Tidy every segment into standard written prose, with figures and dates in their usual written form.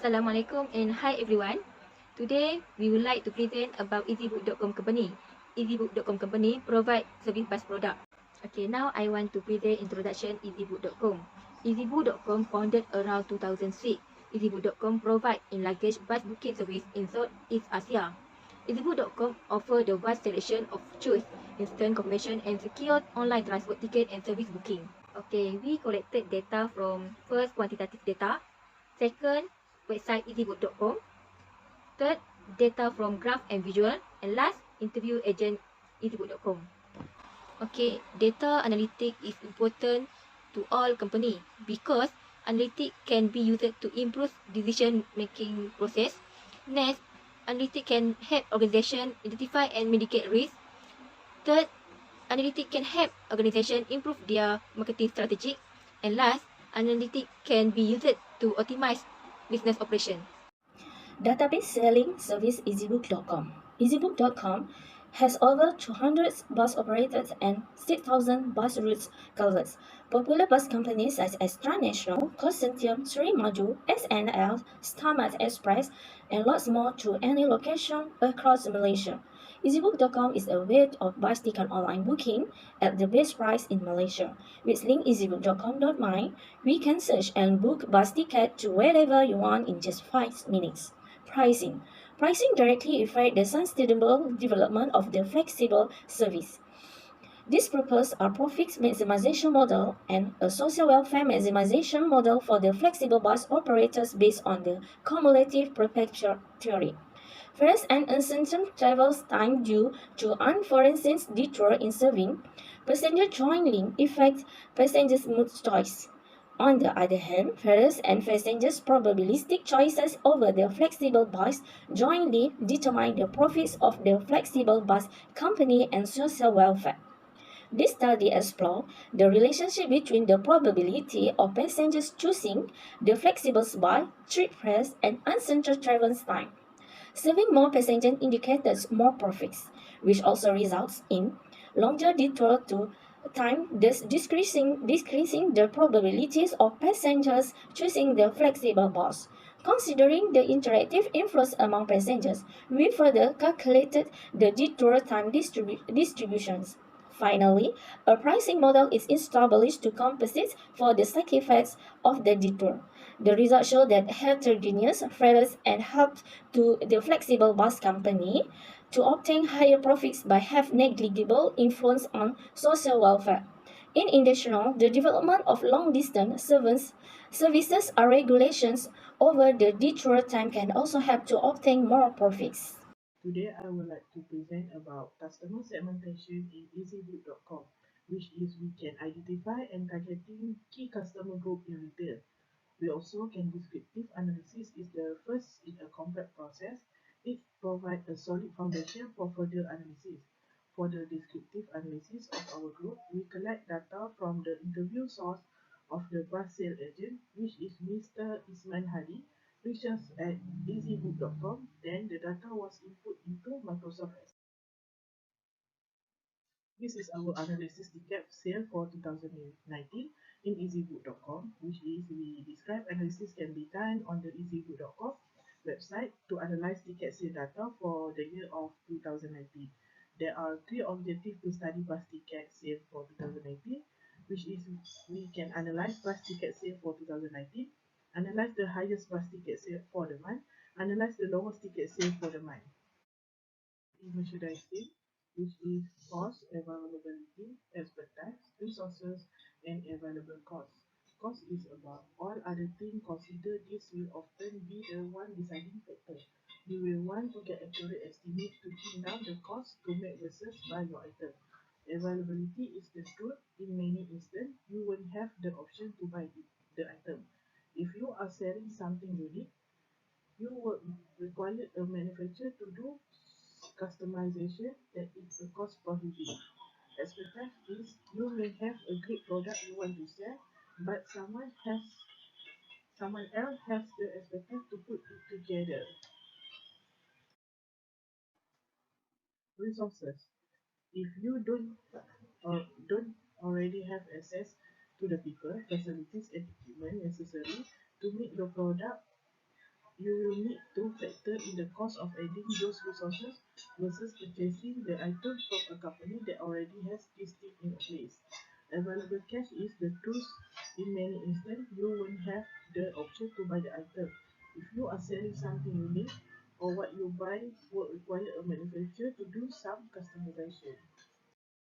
Assalamualaikum and hi everyone. Today we would like to present about easybook.com company. Easybook.com company provide service bus product. Okay, now I want to present introduction easybook.com. Easybook.com founded around 2006. Easybook.com provide in luggage bus booking service in Southeast Asia. Easybook.com offer the vast selection of choice, instant confirmation and secure online transport ticket and service booking. Okay, we collected data from first quantitative data, second website easybook.com, third data from graph and visual, and last interview agent easybook.com. Okay, data analytic is important to all company because analytic can be used to improve decision making process. Next, analytic can help organization identify and mitigate risk. Third, analytic can help organization improve their marketing strategy. And last, analytic can be used to optimize business operation. Database selling service EasyBook.com. EasyBook.com has over 200 bus operators and 6,000 bus routes covered. Popular bus companies such as Transnational, Consortium, Sri Maju, SNL, Starmat Express, and lots more to any location across Malaysia. EasyBook.com is a way of bus ticket online booking at the best price in Malaysia. With link easybook.com.my, we can search and book bus ticket to wherever you want in just 5 minutes. Pricing. Pricing directly affects the sustainable development of the flexible service. These propose a profit maximization model and a social welfare maximization model for the flexible bus operators based on the cumulative perpetual theory. First, an uncertain travel time due to unforeseen detour in serving passenger jointly affects passengers' mood choice. On the other hand, fares and passengers' probabilistic choices over the flexible bus jointly determine the profits of the flexible bus company and social welfare. This study explored the relationship between the probability of passengers choosing the flexible bus, trip fares, and uncertain travel time. Serving more passengers indicates more profits, which also results in longer detour to time, thus decreasing the probabilities of passengers choosing the flexible bus. Considering the interactive influence among passengers, we further calculated the detour time distributions. Finally, a pricing model is established to compensate for the side effects of the detour. The results show that heterogeneous fares and helped to the flexible bus company to obtain higher profits by have negligible influence on social welfare. In addition, the development of long-distance services or regulations over the detour time can also help to obtain more profits. Today, I would like to present about customer segmentation in easybook.com, which is we can identify and targeting key customer group in retail. We also can descriptive analysis is the first in a complex process. It provides a solid foundation for further analysis. For the descriptive analysis of our group, we collect data from the interview source of the bus sale agent, which is Mr. Isman Hadi, research at easybook.com. Then the data was input into Microsoft Excel. This is our analysis ticket sale for 2019 in easybook.com, which is we describe analysis can be done on the easybook.com website to analyze ticket sale data for the year of 2019. There are three objectives to study bus ticket sale for 2019, which is we can analyze bus ticket sale for 2019, analyze the highest bus ticket sale for the month, analyze the lowest ticket sale for the month. Merchandising, which is cost, availability, expertise, resources, and available cost. Cost is about all other things considered. This will often be the one deciding factor. You will want to get accurate estimate to pin down the cost to make versus buy your item. Availability is the truth. In many instances, you won't have the option to buy the item. If you are selling something unique, you will require a manufacturer to do customization that is a cost prohibitive. Expertise is you may have a great product you want to sell, but someone else has the expertise to put it together. Resources. If you don't already have access to the people, facilities, and equipment necessary to make your product You will need to factor in the cost of adding those resources versus purchasing the item from a company that already has this thing in place. Available cash is the truth. In many instances, you won't have the option to buy the item. If you are selling something unique, or what you buy will require a manufacturer to do some customization.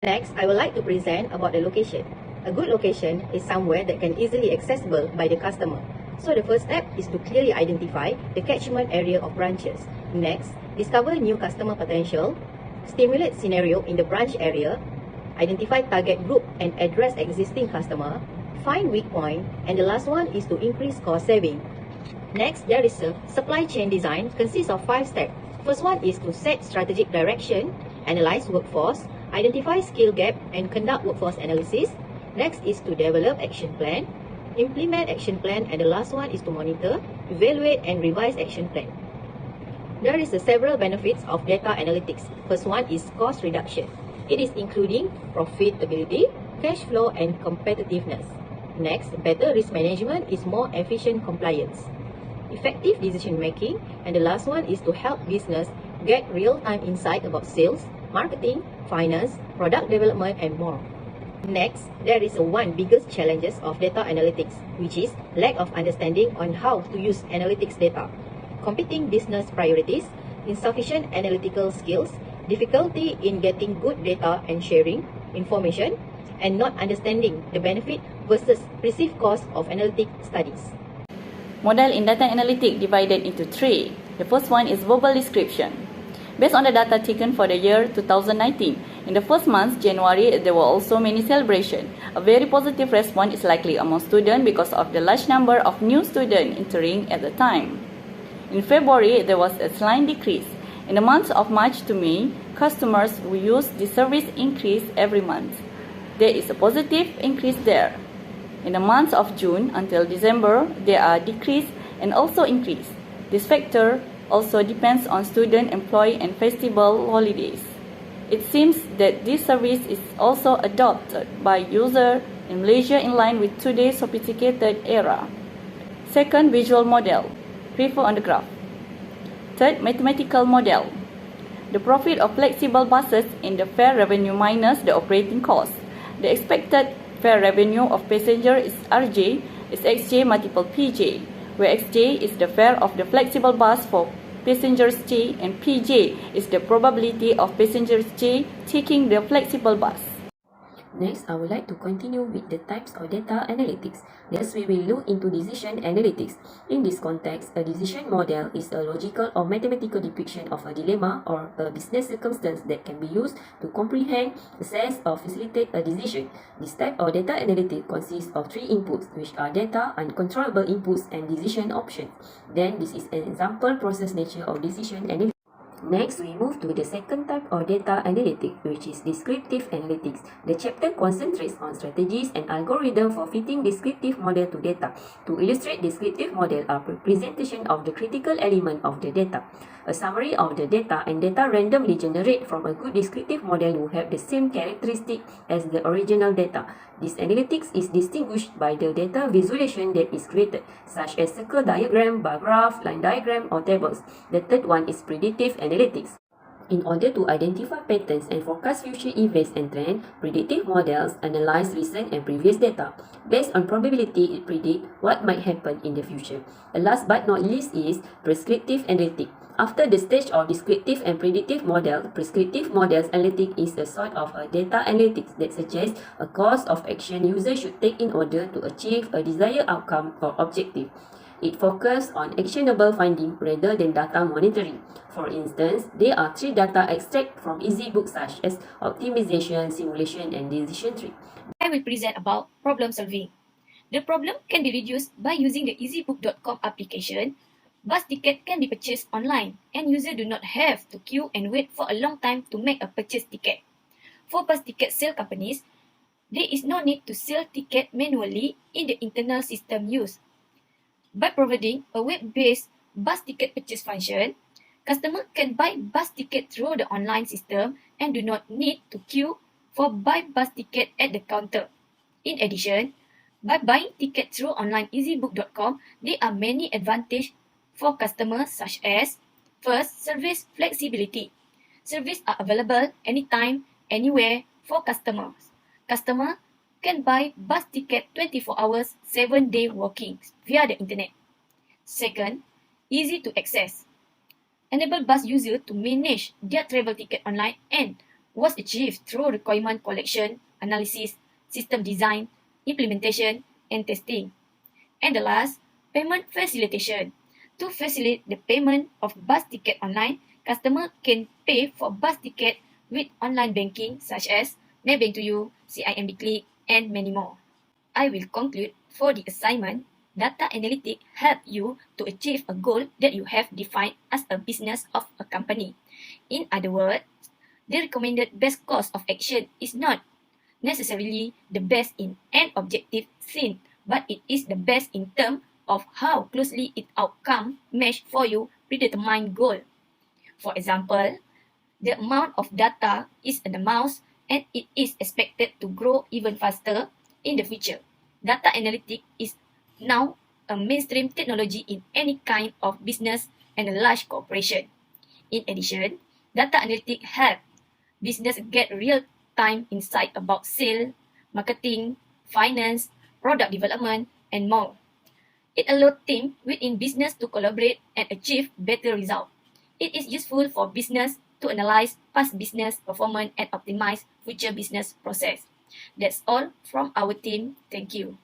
Next, I would like to present about the location. A good location is somewhere that can easily accessible by the customer. So the first step is to clearly identify the catchment area of branches. Next, discover new customer potential, stimulate scenario in the branch area, identify target group and address existing customer, find weak point, and the last one is to increase cost saving. Next, there is a supply chain design consists of 5 steps. First one is to set strategic direction, analyze workforce, identify skill gap and conduct workforce analysis. Next is to develop action plan, implement action plan, and the last one is to monitor, evaluate and revise action plan. There is several benefits of data analytics. First one is cost reduction. It is including profitability, cash flow and competitiveness. Next, better risk management is more efficient compliance. Effective decision making, and the last one is to help business get real-time insight about sales, marketing, finance, product development and more. Next, there is one biggest challenges of data analytics, which is lack of understanding on how to use analytics data, competing business priorities, insufficient analytical skills, difficulty in getting good data and sharing information, and not understanding the benefit versus perceived cost of analytic studies. Model in data analytics divided into 3. The first one is verbal description. Based on the data taken for the year 2019, in the first month, January, there were also many celebrations. A very positive response is likely among students because of the large number of new students entering at the time. In February, there was a slight decrease. In the months of March to May, customers who use the service increase every month. There is a positive increase there. In the months of June until December, there are decrease and also increase. This factor also depends on student, employee, and festival holidays. It seems that this service is also adopted by users in Malaysia in line with today's sophisticated era. Second, visual model, refer on the graph. Third, mathematical model. The profit of flexible buses in the fare revenue minus the operating cost. The expected fare revenue of passenger is RJ is XJ multiple PJ, where XJ is the fare of the flexible bus for passengers J and PJ is the probability of passengers J taking the flexible bus. Next, I would like to continue with the types of data analytics. Next, we will look into decision analytics. In this context, a decision model is a logical or mathematical depiction of a dilemma or a business circumstance that can be used to comprehend, assess, or facilitate a decision. This type of data analytics consists of 3 inputs, which are data, uncontrollable inputs, and decision options. Then, this is an example process nature of decision analytics. Next, we move to the second type of data analytics, which is descriptive analytics. The chapter concentrates on strategies and algorithms for fitting descriptive model to data. To illustrate descriptive model are representation of the critical element of the data. A summary of the data and data randomly generated from a good descriptive model will have the same characteristic as the original data. This analytics is distinguished by the data visualization that is created, such as circle diagram, bar graph, line diagram, or tables. The third one is predictive analytics. In order to identify patterns and forecast future events and trends, predictive models analyze recent and previous data. Based on probability, it predicts what might happen in the future. And last but not least is prescriptive analytics. After the stage of descriptive and predictive model, prescriptive models analytics is a sort of a data analytics that suggests a course of action users should take in order to achieve a desired outcome or objective. It focuses on actionable findings rather than data monitoring. For instance, there are 3 data extracts from EasyBook such as optimization, simulation, and decision tree. I will present about problem solving. The problem can be reduced by using the easybook.com application. Bus ticket can be purchased online and users do not have to queue and wait for a long time to make a purchase ticket. For bus ticket sale companies, there is no need to sell ticket manually in the internal system used. By providing a web-based bus ticket purchase function, customers can buy bus ticket through the online system and do not need to queue for buy bus ticket at the counter. In addition, by buying tickets through online easybook.com, there are many advantages for customers such as: first, service flexibility. Services are available anytime, anywhere for customers. Customer can buy bus ticket 24 hours, 7-day working via the internet. Second, easy to access. Enable bus user to manage their travel ticket online and was achieved through requirement collection, analysis, system design, implementation, and testing. And the last, payment facilitation. To facilitate the payment of bus ticket online, customer can pay for bus ticket with online banking such as NetBank2You, CIMB Click, and many more. I will conclude for the assignment. Data analytics help you to achieve a goal that you have defined as a business of a company. In other words, the recommended best course of action is not necessarily the best in an objective scene, but it is the best in terms of how closely its outcome match for your predetermined goal. For example, the amount of data is an amount and it is expected to grow even faster in the future. Data analytics is now a mainstream technology in any kind of business and a large corporation. In addition, data analytics help business get real-time insight about sales, marketing, finance, product development, and more. It allows teams within business to collaborate and achieve better results. It is useful for business to analyze past business performance and optimize future business process. That's all from our team. Thank you.